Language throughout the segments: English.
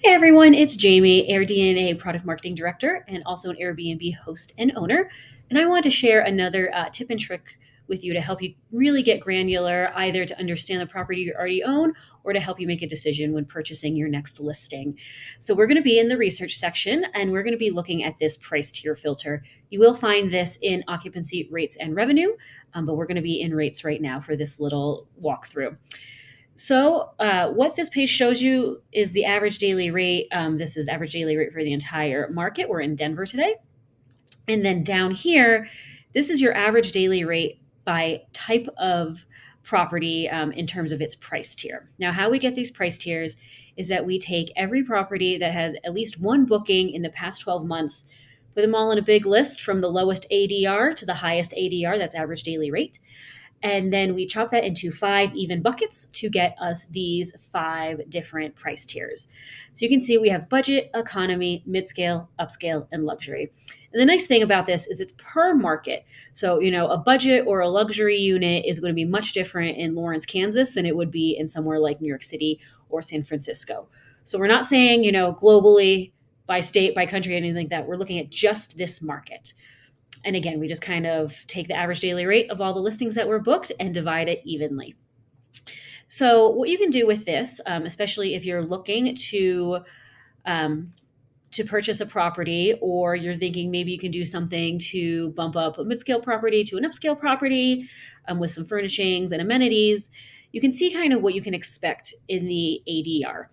Hey everyone, it's Jamie, AirDNA Product Marketing Director and also an Airbnb host and owner. And I want to share another tip and trick with you to help you really get granular, either to understand the property you already own or to help you make a decision when purchasing your next listing. So, we're going to be in the research section and we're going to be looking at this price tier filter. You will find this in occupancy, rates, and revenue, but we're going to be in rates right now for this little walkthrough. So, what this page shows you is the average daily rate. This is average daily rate for the entire market. We're in Denver today. And then down here, this is your average daily rate by type of property in terms of its price tier. Now, how we get these price tiers is that we take every property that had at least one booking in the past 12 months, put them all in a big list from the lowest ADR to the highest ADR, that's average daily rate. And then we chop that into 5 even buckets to get us these 5 different price tiers. So you can see we have budget, economy, mid-scale, upscale, and luxury. And the nice thing about this is it's per market. So, a budget or a luxury unit is going to be much different in Lawrence, Kansas than it would be in somewhere like New York City or San Francisco. So we're not saying, globally, by state, by country, anything like that. We're looking at just this market. And again, we just kind of take the average daily rate of all the listings that were booked and divide it evenly. So what you can do with this, especially if you're looking to purchase a property, or you're thinking maybe you can do something to bump up a mid-scale property to an upscale property with some furnishings and amenities, you can see kind of what you can expect in the ADR.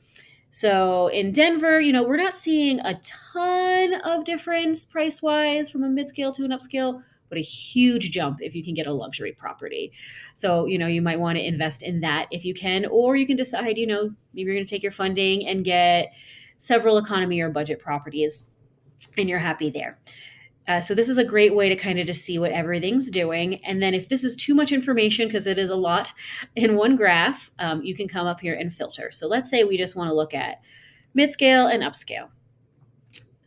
So in Denver, we're not seeing a ton of difference price-wise from a mid-scale to an upscale, but a huge jump if you can get a luxury property. So, you might want to invest in that if you can, or you can decide, maybe you're going to take your funding and get several economy or budget properties and you're happy there. So this is a great way to kind of just see what everything's doing. And then if this is too much information, because it is a lot in one graph, you can come up here and filter. So let's say we just want to look at mid-scale and upscale.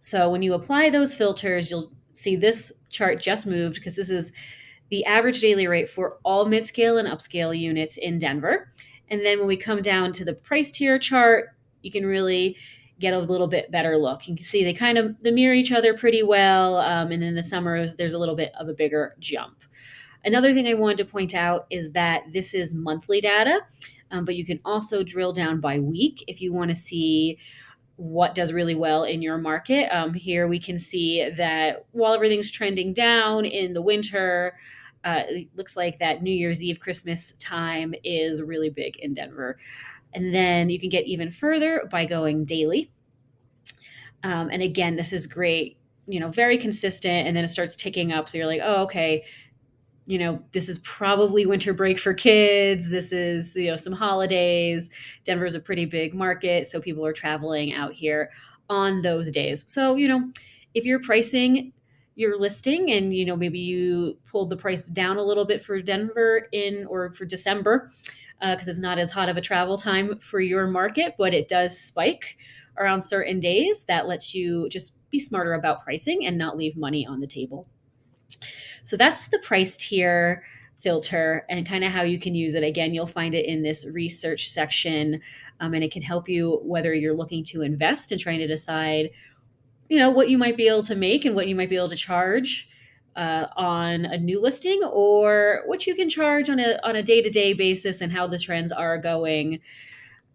So when you apply those filters, you'll see this chart just moved because this is the average daily rate for all mid-scale and upscale units in Denver. And then when we come down to the price tier chart, you can really get a little bit better look. You can see they mirror each other pretty well. And in the summers, there's a little bit of a bigger jump. Another thing I wanted to point out is that this is monthly data, but you can also drill down by week if you want to see what does really well in your market. Here we can see that while everything's trending down in the winter, it looks like that New Year's Eve, Christmas time is really big in Denver. And then you can get even further by going daily. And again, this is great, very consistent. And then it starts ticking up. So you're like, oh, okay, this is probably winter break for kids. This is, some holidays. Denver's a pretty big market. So people are traveling out here on those days. So, if you're pricing your listing and, maybe you pulled the price down a little bit for Denver or for December, because it's not as hot of a travel time for your market, but it does spike around certain days. That lets you just be smarter about pricing and not leave money on the table. So that's the price tier filter and kind of how you can use it. Again, you'll find it in this research section, and it can help you whether you're looking to invest and trying to decide, what you might be able to make and what you might be able to charge on a new listing, or what you can charge on a day-to-day basis and how the trends are going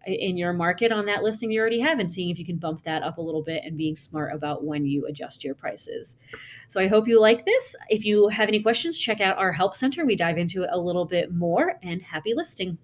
in your market on that listing you already have, and seeing if you can bump that up a little bit and being smart about when you adjust your prices. So I hope you like this. If you have any questions, check out our help center. We dive into it a little bit more, and happy listing.